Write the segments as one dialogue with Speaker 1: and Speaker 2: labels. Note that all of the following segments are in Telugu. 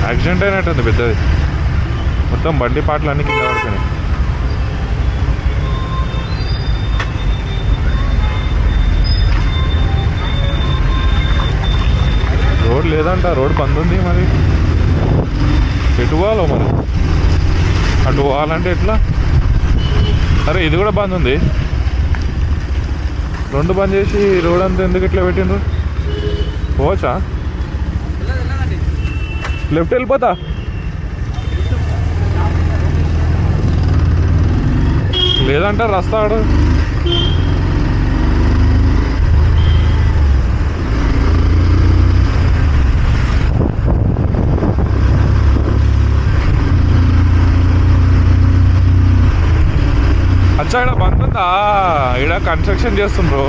Speaker 1: యాక్సిడెంట్ అయినట్టుంది పెద్దది. మొత్తం బండి పాటలు అన్నీ కింద పడుతున్నాయి. రోడ్ లేదంట, రోడ్ బంద్ ఉంది. మరి ఎటు పోవాలో మరి? అటు పోవాలంటే ఎట్లా? అరే ఇది కూడా బంద్ ఉంది. రెండు బంద్ చేసి రోడ్ అంతా ఎందుకు ఇట్లా పెట్టిండ్రు? పోవచ్చా? లెఫ్ట్ వెళ్ళిపోతా. లేదంటే రస్తా ఆడు. అచ్చా ఇక్కడ బంద్ ఉందా? ఇక్కడ కన్స్ట్రక్షన్ చేస్తుండ్రు.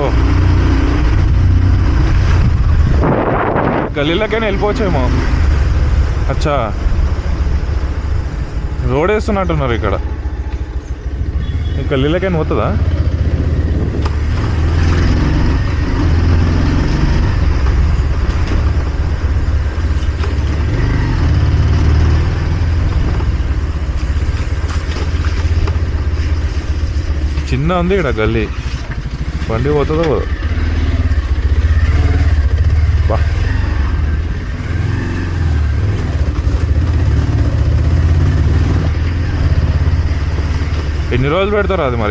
Speaker 1: గల్లీలకైనా వెళ్ళిపోవచ్చేమో. అచ్చా రోడ్ వేస్తున్నట్టున్నారు ఇక్కడ. ఈ గల్లీలకైనా పోతుందా? చిన్న ఉంది ఇక్కడ గల్లీ. బండి పోతుందో పోదు. బా ఎన్ని రోజులు పెడతారు అది మరి?